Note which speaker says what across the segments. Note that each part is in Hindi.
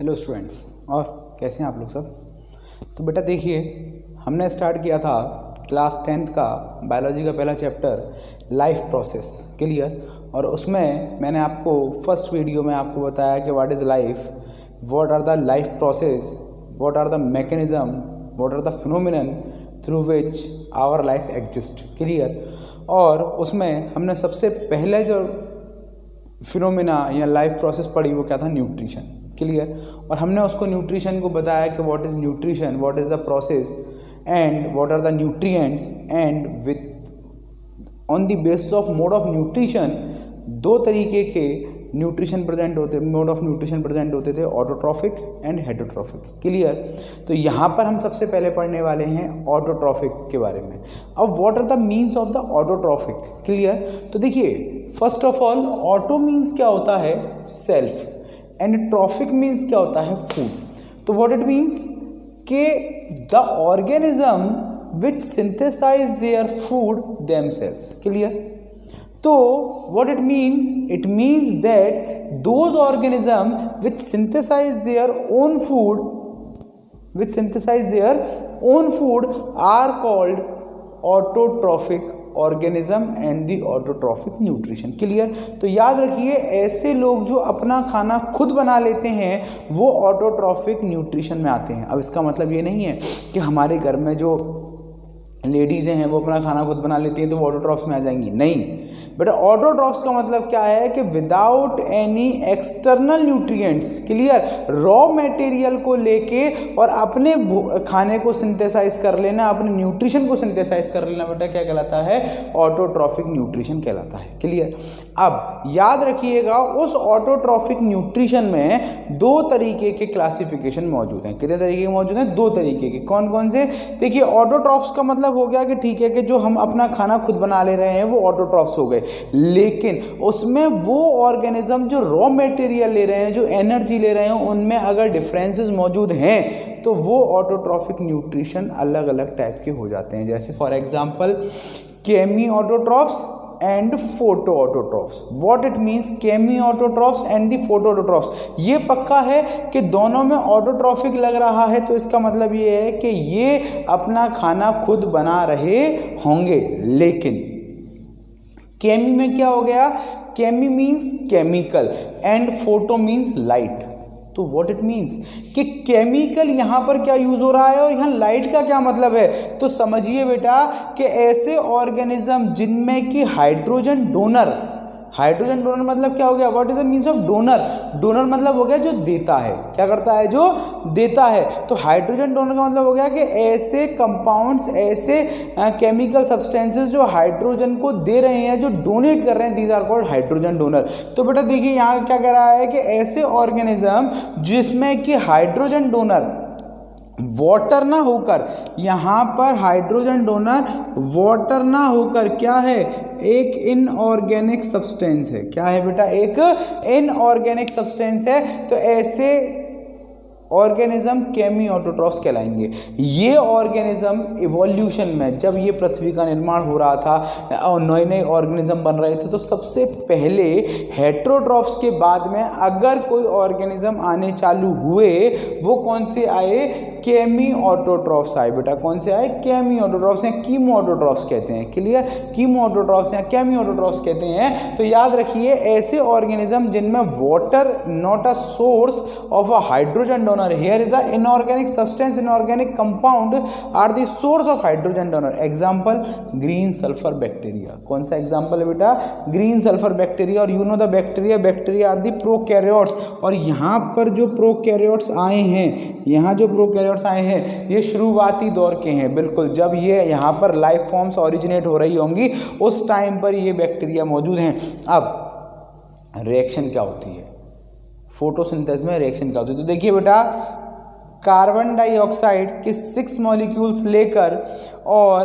Speaker 1: हेलो स्टूडेंट्स, और कैसे हैं आप लोग सब। तो बेटा देखिए, हमने स्टार्ट किया था क्लास 10th का बायोलॉजी का पहला चैप्टर लाइफ प्रोसेस क्लियर। और उसमें मैंने आपको फर्स्ट वीडियो में आपको बताया कि what is life, what are the life process, what are the mechanism, what are the phenomenon through which our life exist clear. और उसमें हमने सबसे पहले जो फिनोमिना या लाइफ प्रोसेस पढ़ी वो क्या था, न्यूट्रिशन क्लियर। और हमने उसको न्यूट्रिशन को बताया कि what is nutrition, what is the process and what are the nutrients, and with on the basis of mode of nutrition दो तरीके के न्यूट्रिशन प्रेजेंट होते, मोड ऑफ न्यूट्रिशन प्रेजेंट होते थे, ऑटोट्रॉफिक एंड हेटरोट्रॉफिक क्लियर। तो यहाँ पर हम सबसे पहले पढ़ने वाले हैं ऑटोट्रॉफिक के बारे में। अब what are the means of the autotrophic clear. तो देखिए, first of all auto means क्या होता है, सेल्फ, एंड ट्रॉफिक मीन्स क्या होता है, फूड। तो व्हाट इट मीन्स के the organism which synthesize their food themselves clear. तो what it means that those organism which synthesize their own food are called autotrophic organism and the autotrophic nutrition clear. तो याद रखिए, ऐसे लोग जो अपना खाना खुद बना लेते हैं वो ऑटोट्रॉफिक न्यूट्रिशन में आते हैं। अब इसका मतलब ये नहीं है कि हमारे घर में जो लेडीज़ें हैं वो अपना खाना खुद बना लेती हैं तो वो ऑटोट्रॉफ्स में आ जाएंगी, नहीं। बट ऑटोट्रॉफ्स का मतलब क्या है कि without any external nutrients clear, raw material को लेके और अपने खाने को सिंथेसाइज कर लेना, अपने न्यूट्रिशन को सिंथेसाइज कर लेना, बेटा क्या कहलाता है, ऑटोट्रॉफिक न्यूट्रिशन कहलाता है क्लियर। अब याद रखिएगा, उस ऑटोट्रॉफिक न्यूट्रिशन में दो तरीके के क्लासिफिकेशन मौजूद हैं। कितने तरीके के मौजूद हैं, दो तरीके के। कौन कौन से, देखिए ऑटोट्रॉफ्स का मतलब हो गया कि ठीक है कि जो हम अपना खाना खुद बना ले रहे हैं वो ऑटोट्रॉफ्स हो गए, लेकिन उसमें वो ऑर्गेनिज्म जो रॉ मटेरियल ले रहे हैं, जो एनर्जी ले रहे हैं, उनमें अगर डिफरेंसेस मौजूद हैं तो वो ऑटोट्रॉफिक न्यूट्रिशन अलग अलग टाइप के हो जाते हैं। जैसे for example chemo autotrophs and photo autotrophs. What it means chemo autotrophs and the photo autotrophs, ये पक्का है कि दोनों में ऑटोट्रॉफिक लग रहा है, तो इसका मतलब ये है कि ये अपना खाना खुद बना रहे होंगे। लेकिन केमी में क्या हो गया, chemo means chemical and photo means light. तो व्हाट इट मीन्स कि केमिकल यहाँ पर क्या यूज हो रहा है और यहाँ लाइट का क्या मतलब है। तो समझिए बेटा कि ऐसे ऑर्गेनिज्म जिनमें कि हाइड्रोजन डोनर मतलब क्या हो गया, what is the means of donor. Donor मतलब हो गया जो देता है, क्या करता है, जो देता है। तो हाइड्रोजन डोनर का मतलब हो गया कि ऐसे कंपाउंड्स, ऐसे केमिकल सब्सटेंसेस जो हाइड्रोजन को दे रहे हैं, जो डोनेट कर रहे हैं, these are called hydrogen donor. तो बेटा देखिए यहाँ क्या कह रहा है कि ऐसे ऑर्गेनिज्म जिसमें कि हाइड्रोजन डोनर वाटर ना होकर, यहाँ पर हाइड्रोजन डोनर वाटर ना होकर क्या है, एक इनऑर्गेनिक सब्सटेंस है। क्या है बेटा, एक इनऑर्गेनिक सब्सटेंस है। तो ऐसे ऑर्गेनिज्म केमी ऑटोट्रॉफ्स कहलाएंगे। ये ऑर्गेनिज्म इवोल्यूशन में जब ये पृथ्वी का निर्माण हो रहा था और नए नए ऑर्गेनिज्म बन रहे थे, तो सबसे पहले हेटरोट्रॉफ्स के बाद में अगर कोई ऑर्गेनिज्म आने चालू हुए वो कौन से आए, केमी ऑटोट्रॉफ्स आए। बेटा कौन से आए, केमी ऑटोट्रॉफ्स या कीमो ऑटोट्रॉफ्स कहते हैं क्लियर। कीमो ऑटोट्रॉफ्स या केमी ऑटोट्रॉफ्स कहते हैं। तो याद रखिए, ऐसे ऑर्गेनिज्म जिनमें water not a source of a hydrogen donor, here is a inorganic substance, inorganic compound are the source of hydrogen donor। example green sulfur bacteria। कौन सा example है बेटा, green sulfur bacteria। और you know the bacteria are the prokaryotes। और यहाँ पर जो prokaryotes आए हैं, यहाँ जो prokaryotes आए हैं ये शुरुआती दौर के हैं, बिल्कुल जब ये यहाँ पर लाइफ फॉर्म्स ओरिजिनेट हो रही होंगी उस टाइम पर ये बैक्टीरिया मौजूद हैं। अब रिएक्शन क्या होती है, फोटोसिंथेसिस में रिएक्शन क्या होती है। तो देखिए बेटा, कार्बन डाइऑक्साइड के 6 मॉलिक्यूल्स लेकर और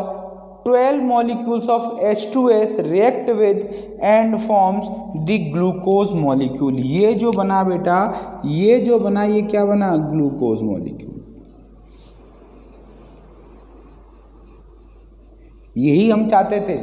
Speaker 1: 12 molecules of H2S react with and forms the glucose molecule. ये जो बना बेटा, ये जो बना, ये क्या बना, ग्लूकोज मॉलिक्यूल। यही हम चाहते थे,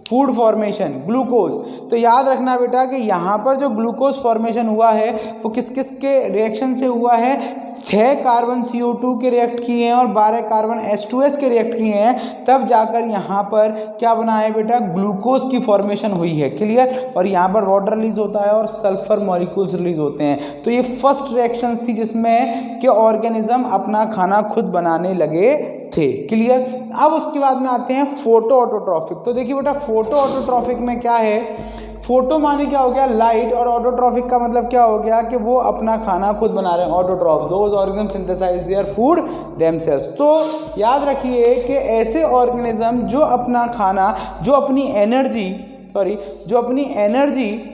Speaker 1: फूड फॉर्मेशन ग्लूकोज। तो याद रखना बेटा कि यहाँ पर जो ग्लूकोज फॉर्मेशन हुआ है वो किस किस के रिएक्शन से हुआ है, 6 कार्बन CO2 के रिएक्ट किए हैं और 12 कार्बन H2S के रिएक्ट किए हैं, तब जाकर यहाँ पर क्या बना है बेटा, ग्लूकोज की फॉर्मेशन हुई है। क्लियर। और यहाँ पर वाटर रिलीज होता है और सल्फर मॉलिक्यूल्स रिलीज होते हैं। तो ये फर्स्ट रिएक्शंस थी जिसमें कि ऑर्गेनिज्म अपना खाना खुद बनाने लगे थे। क्लियर। अब उसके बाद में आते हैं फोटो ऑटोट्रॉफिक। तो देखिए बेटा फोटो ऑटोट्रॉफिक में क्या है, फोटो माने क्या हो गया, लाइट, और ऑटोट्रॉफिक का मतलब क्या हो गया कि वो अपना खाना खुद बना रहे हैं। Autotroph those organism synthesize their food themselves. तो याद रखिए कि ऐसे ऑर्गेनिज्म जो अपना खाना, जो अपनी एनर्जी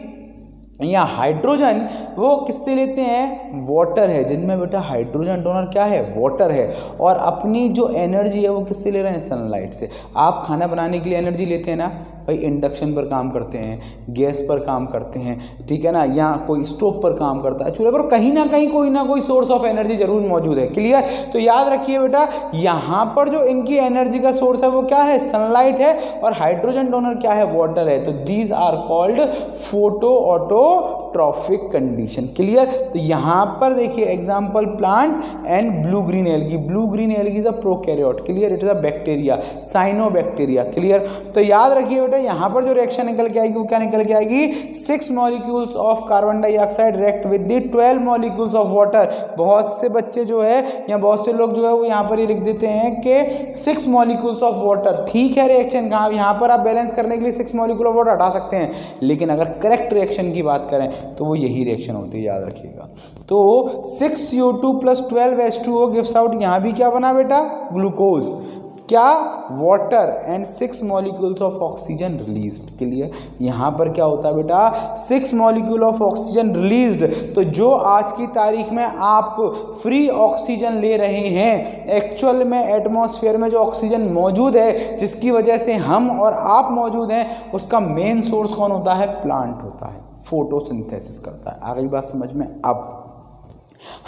Speaker 1: या हाइड्रोजन वो किससे लेते हैं, वाटर है, जिनमें बेटा हाइड्रोजन डोनर क्या है, वाटर है, और अपनी जो एनर्जी है वो किससे ले रहे हैं, सनलाइट से। आप खाना बनाने के लिए एनर्जी लेते हैं ना भाई, इंडक्शन पर काम करते हैं, गैस पर काम करते हैं, ठीक है ना, या कोई स्टोव पर काम करता है, चूल्हे पर, कहीं ना कहीं कोई ना कोई सोर्स ऑफ एनर्जी जरूर मौजूद है। क्लियर। तो याद रखिए बेटा यहाँ पर जो इनकी एनर्जी का सोर्स है वो क्या है, सनलाइट है, और हाइड्रोजन डोनर क्या है, वाटर है। तो these are called photo autotrophic condition. Clear. तो यहाँ पर देखिए example plants and blue green algae. Blue green algae is a prokaryote. Clear. It is a bacteria, cyanobacteria. Clear. तो याद रखिए यहाँ पर जो रिएक्शन निकल के आएगी वो क्या निकल के आएगी, 6 molecules of carbon dioxide react with the 12 molecules of water. बहुत से बच्चे जो है या बहुत से लोग जो है वो यहाँ पर ये लिख देते हैं कि 6 मॉलिक्यूल्स ऑफ वाटर। ठीक है, रिएक्शन कहाँ, यहाँ पर आप बैलेंस करने के लिए 6 मॉलिक्यूल ऑफ वाटर हटा सकते हैं, लेकिन अगर करेक्ट रिएक्शन की बात करें तो वो यही रिएक्शन होती है, याद रखिएगा। तो 6 CO2 + 12 H2O गिव्स आउट, यहाँ भी क्या बना बेटा, ग्लूकोज, क्या, water, and 6 molecules of oxygen released. Clear. यहाँ पर क्या होता है बेटा, 6 मॉलिक्यूल ऑफ ऑक्सीजन रिलीज्ड। तो जो आज की तारीख में आप फ्री ऑक्सीजन ले रहे हैं, एक्चुअल में एटमॉस्फेयर में जो ऑक्सीजन मौजूद है जिसकी वजह से हम और आप मौजूद हैं, उसका मेन सोर्स कौन होता है, प्लांट होता है, फोटोसिंथेसिस करता है। आ गई बात समझ में। अब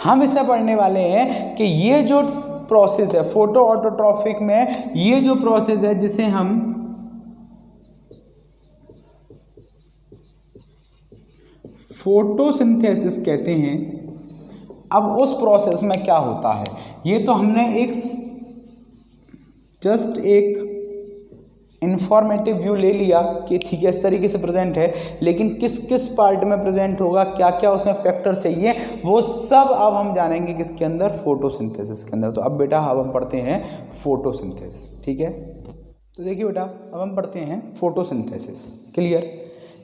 Speaker 1: हम इसे पढ़ने वाले हैं कि ये जो प्रोसेस है फोटो ऑटोट्रॉफिक में, ये जो प्रोसेस है जिसे हम फोटोसिंथेसिस कहते हैं, अब उस प्रोसेस में क्या होता है, ये तो हमने जस्ट एक इंफॉर्मेटिव व्यू ले लिया कि ठीक है इस तरीके से प्रेजेंट है, लेकिन किस किस पार्ट में प्रेजेंट होगा, क्या क्या उसमें फैक्टर चाहिए, वो सब अब हम जानेंगे किसके अंदर, फोटोसिंथेसिस के अंदर। तो अब बेटा अब हम पढ़ते हैं फोटोसिंथेसिस। ठीक है, तो देखिए बेटा अब हम पढ़ते हैं फोटोसिंथेसिस। क्लियर।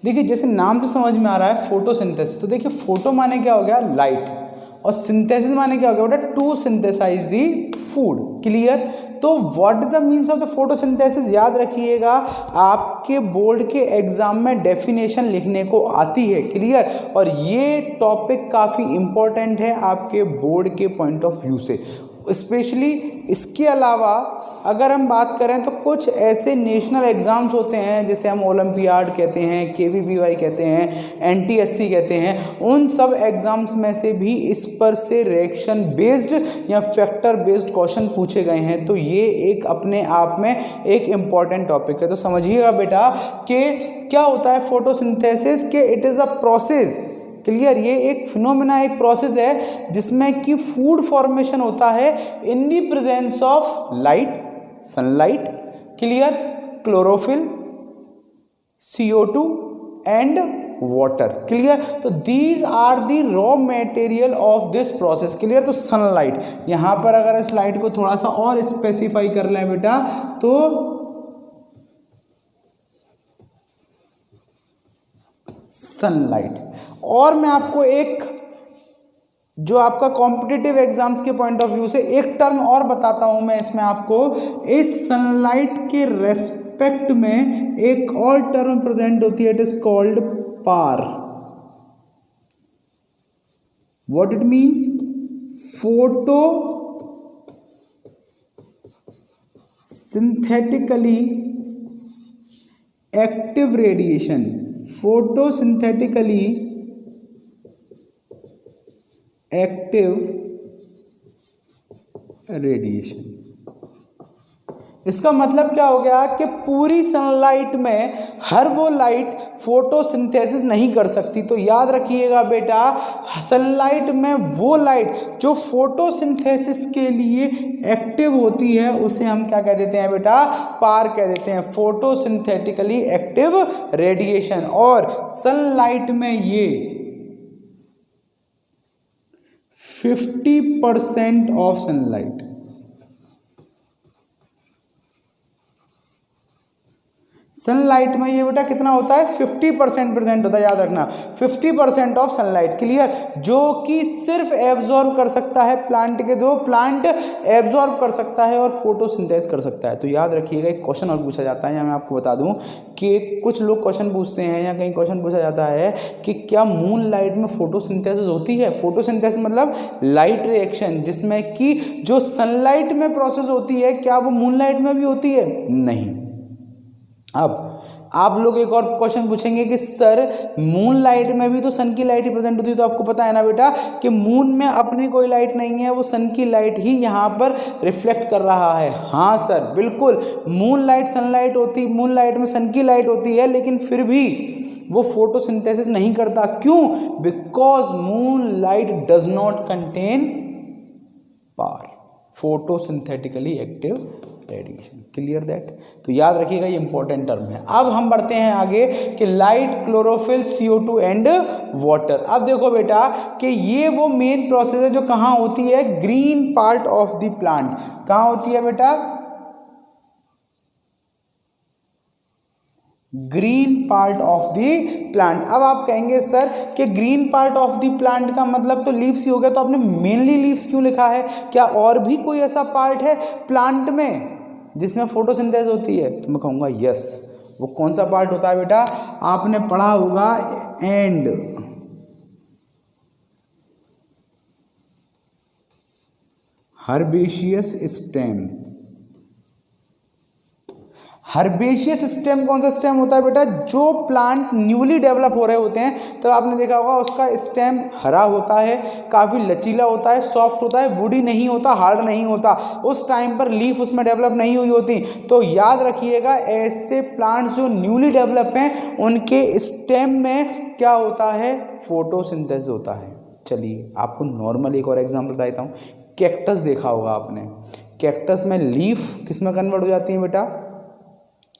Speaker 1: देखिए जैसे नाम से समझ में आ रहा है फोटोसिंथेसिस, तो देखिए फोटो माने क्या हो गया, लाइट, और सिंथेसिस माने क्या हो गया बेटा, to synthesize the food. Clear. तो what is the means of the photosynthesis, याद रखिएगा आपके बोर्ड के एग्जाम में डेफिनेशन लिखने को आती है। क्लियर। और ये टॉपिक काफ़ी इंपॉर्टेंट है आपके बोर्ड के पॉइंट ऑफ व्यू से, स्पेशली। इसके अलावा अगर हम बात करें तो कुछ ऐसे नेशनल एग्ज़ाम्स होते हैं जिसे हम ओलंपियाड कहते हैं, KVPY कहते हैं, NTSC कहते हैं, उन सब एग्ज़ाम्स में से भी इस पर से रिएक्शन बेस्ड या फैक्टर बेस्ड क्वेश्चन पूछे गए हैं। तो ये एक अपने आप में एक इम्पॉर्टेंट टॉपिक है। तो समझिएगा बेटा कि क्या होता है फोटोसिंथेसिस, के it is a process. Clear. ये एक फिनोमेना, एक प्रोसेस है जिसमें कि फूड फॉर्मेशन होता है in the presence of light, sunlight, clear, chlorophyll, CO2 and water. Clear. तो these are the raw material of this process. Clear. तो सनलाइट, यहां पर अगर इस लाइट को थोड़ा सा और स्पेसिफाई कर लें बेटा तो सनलाइट। और मैं आपको एक जो आपका कॉम्पिटिटिव एग्जाम्स के पॉइंट ऑफ व्यू से एक टर्म और बताता हूं मैं इसमें आपको, इस सनलाइट के रेस्पेक्ट में एक और टर्म प्रेजेंट होती है, it is called PAR. What it means, photo synthetically active radiation, photosynthetically active radiation. इसका मतलब क्या हो गया कि पूरी सनलाइट में हर वो लाइट फोटोसिंथेसिस नहीं कर सकती। तो याद रखिएगा बेटा, सनलाइट में वो लाइट जो फोटोसिंथेसिस के लिए एक्टिव होती है उसे हम क्या कह देते हैं बेटा, पार कह देते हैं, फोटोसिंथेटिकली एक्टिव रेडिएशन। और सनलाइट में ये 50% ऑफ सनलाइट, सनलाइट में ये बेटा कितना होता है, 50% प्रेजेंट होता है, याद रखना 50% ऑफ सनलाइट। क्लियर, जो कि सिर्फ एब्जॉर्ब कर सकता है प्लांट के दो, प्लांट एब्जॉर्ब कर सकता है और फोटोसिंथेसिस कर सकता है। तो याद रखिएगा, एक क्वेश्चन और पूछा जाता है, या मैं आपको बता दूं कि कुछ लोग क्वेश्चन पूछते हैं या कहीं क्वेश्चन पूछा जाता है कि क्या मून लाइट में फोटोसिंथेसिस होती है। फोटोसिंथेसिस मतलब लाइट रिएक्शन, जिसमें कि जो सनलाइट में प्रोसेस होती है, क्या वो मून लाइट में भी होती है? नहीं। अब आप लोग एक और क्वेश्चन पूछेंगे कि सर मून लाइट में भी तो सन की लाइट ही प्रेजेंट होती है। तो आपको पता है ना बेटा कि मून में अपनी कोई लाइट नहीं है, वो सन की लाइट ही यहाँ पर रिफ्लेक्ट कर रहा है। हाँ सर बिल्कुल, मून लाइट सनलाइट होती, मून लाइट में सन की लाइट होती है, लेकिन फिर भी वो फोटोसिंथेसिस नहीं करता। क्यों? Because moon light does not contain power, photosynthetically active radiation. Clear that? तो याद रखिएगा, ये इंपॉर्टेंट टर्म है। अब हम बढ़ते हैं आगे कि light, chlorophyll, CO2 and water. अब देखो बेटा कि ये वो मेन प्रोसेस है जो कहाँ होती है, green part of the plant. कहाँ होती है बेटा? Green part of the plant. अब आप कहेंगे सर कि green part of the plant का मतलब तो लीव्स ही हो गया, तो आपने मेनली लीव्स क्यों लिखा है? क्या और भी कोई ऐसा पार्ट है प्लांट में जिसमें फोटोसिंथेसिस होती है? तो मैं कहूँगा यस। वो कौन सा पार्ट होता है बेटा? आपने पढ़ा होगा and, herbaceous stem. Herbaceous stem कौन सा स्टेम होता है बेटा? जो प्लांट न्यूली डेवलप हो रहे होते हैं, तो आपने देखा होगा उसका स्टेम हरा होता है, काफ़ी लचीला होता है, सॉफ्ट होता है, वुडी नहीं होता, हार्ड नहीं होता। उस टाइम पर लीफ उसमें डेवलप नहीं हुई होती। तो याद रखिएगा, ऐसे प्लांट्स जो न्यूली डेवलप हैं उनके स्टेम में क्या होता है? फोटोसिंथेसिस होता है। चलिए आपको नॉर्मल एक और एग्जाम्पल बता देता हूँ। कैक्टस देखा होगा आपने, कैक्टस में लीफ किस में कन्वर्ट हो जाती है बेटा?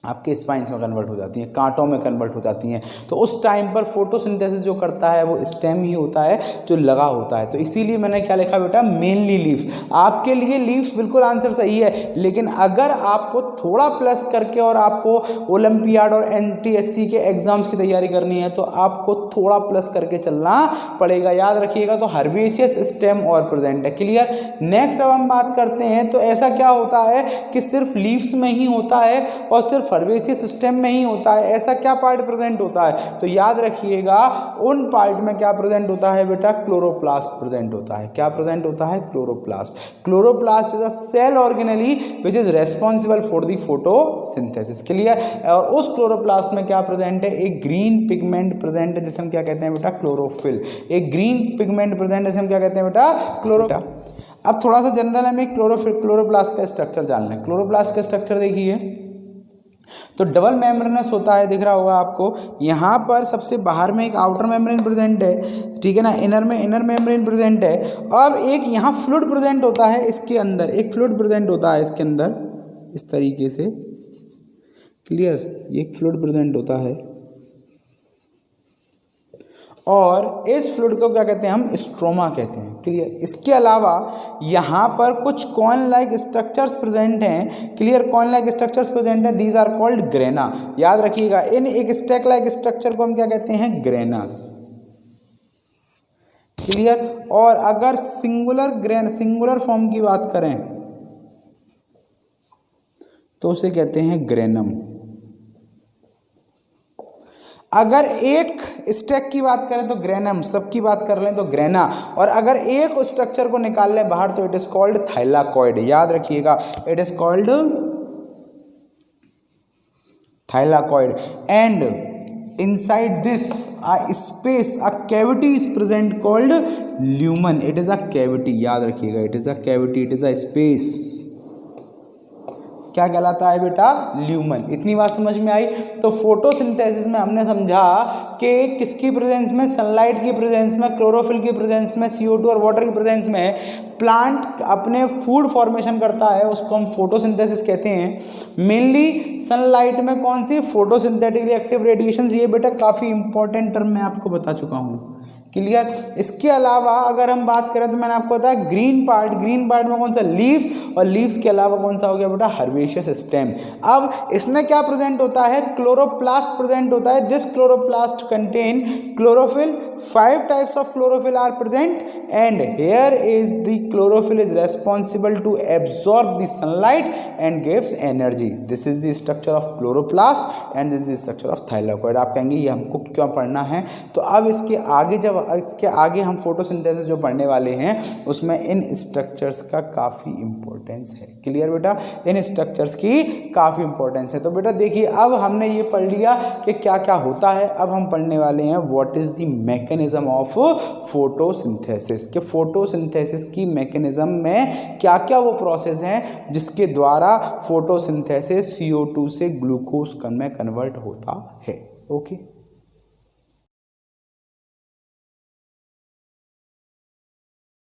Speaker 1: आपके स्पाइंस में कन्वर्ट हो जाती हैं, कांटों में कन्वर्ट हो जाती हैं। तो उस टाइम पर फोटोसिंथेसिस जो करता है वो स्टेम ही होता है जो लगा होता है। तो इसीलिए मैंने क्या लिखा बेटा? Mainly leaves. आपके लिए लीव्स बिल्कुल आंसर सही है, लेकिन अगर आपको थोड़ा प्लस करके और आपको ओलंपियाड और NTSC के एग्जाम्स की तैयारी करनी है तो आपको थोड़ा प्लस करके चलना पड़ेगा। याद रखिएगा, तो हर्बेशियस स्टेम और प्रेजेंट है। क्लियर? नेक्स्ट अब हम बात करते हैं, तो ऐसा क्या होता है कि सिर्फ लीव्स में ही होता है और सिर्फ हर्बेशियस स्टेम में ही होता है? ऐसा क्या पार्ट प्रेजेंट होता है? तो याद रखिएगा, उन पार्ट में क्या प्रेजेंट होता है बेटा? क्लोरोप्लास्ट प्रेजेंट होता है। क्या प्रेजेंट होता है? Chloroplast. Chloroplast is a cell organelle which is responsible for the photosynthesis. Clear? और उस क्लोरोप्लास्ट में क्या प्रेजेंट है? एक ग्रीन पिगमेंट प्रेजेंट है जिसे हम क्या कहते हैं बेटा? क्लोरोफिल। एक ग्रीन पिगमेंट प्रेजेंट है जिसे हम क्या कहते हैं बेटा? क्लोरो। अब थोड़ा सा जनरल हमें क्लोरोप्लास्ट का स्ट्रक्चर जानना है। क्लोरोप्लास्ट का स्ट्रक्चर देखिए, तो डबल मेम्ब्रेनस होता है, दिख रहा होगा आपको। यहाँ पर सबसे बाहर में एक आउटर मेम्ब्रेन प्रेजेंट है, ठीक है ना, इनर में इनर मेम्ब्रेन प्रेजेंट है। अब एक यहाँ फ्लूइड प्रेजेंट होता है, इसके अंदर एक फ्लूइड प्रेजेंट होता है इसके अंदर, इस तरीके से। क्लियर? ये एक फ्लूइड प्रेजेंट होता है और इस फ्लूइड को क्या कहते हैं हम? स्ट्रोमा कहते हैं। क्लियर? इसके अलावा यहाँ पर कुछ कॉर्न लाइक स्ट्रक्चर्स प्रेजेंट हैं। Clear? Corn like structures present हैं, दीज आर कॉल्ड ग्रेना। याद रखिएगा, इन एक स्टैक लाइक स्ट्रक्चर को हम क्या कहते हैं? ग्रेना। क्लियर? और अगर सिंगुलर फॉर्म की बात करें तो उसे कहते हैं ग्रेनम। अगर एक स्टैक की बात करें तो ग्रेनम, सबकी बात कर लें तो ग्रेना, और अगर एक स्ट्रक्चर को निकाल लें बाहर तो इट इज कॉल्ड थाइलाकॉइड। याद रखिएगा, it is called thylakoid. And inside this a space, a cavity is present called lumen. It is a cavity. याद रखिएगा, it is a cavity, it is a space क्या कहलाता है बेटा, ल्यूमन। इतनी बात समझ में आई। तो फोटोसिंथेसिस में हमने समझा कि किसकी प्रेजेंस में, सनलाइट की प्रेजेंस में, क्लोरोफिल की प्रेजेंस में, CO2 और वाटर की प्रेजेंस में प्लांट अपने फूड फॉर्मेशन करता है, उसको हम फोटोसिंथेसिस कहते हैं। मेनली सनलाइट में कौन सी, फोटोसिंथेटिकली एक्टिव रेडिएशंस, ये बेटा काफ़ी इंपॉर्टेंट टर्म मैं आपको बता चुका हूँ। क्लियर। इसके अलावा अगर हम बात करें तो मैंने आपको बताया ग्रीन पार्ट में कौन सा, लीव्स, और लीव्स के अलावा कौन सा हो गया बेटा, हर्बेशियस स्टेम। अब इसमें क्या प्रेजेंट होता है, क्लोरोप्लास्ट प्रेजेंट होता है। This chloroplast contain chlorophyll, 5 types of chlorophyll are present and here is the chlorophyll is responsible to absorb the sunlight and gives energy. This is the structure of chloroplast and this is the structure of thylakoid. आप कहेंगे ये हमको क्यों पढ़ना है, तो अब इसके आगे हम फोटोसिंथेसिस जो पढ़ने वाले हैं उसमें इन स्ट्रक्चर्स का काफ़ी इंपॉर्टेंस है। क्लियर बेटा, इन स्ट्रक्चर्स की काफ़ी इंपॉर्टेंस है। तो बेटा देखिए, अब हमने ये पढ़ लिया कि क्या क्या होता है। अब हम पढ़ने वाले हैं what is the mechanism of photosynthesis, कि फोटोसिंथेसिस की मैकेनिज्म में क्या क्या वो प्रोसेस हैं जिसके द्वारा फोटोसिंथेसिस CO2 से ग्लूकोज में कन्वर्ट होता है। ओके।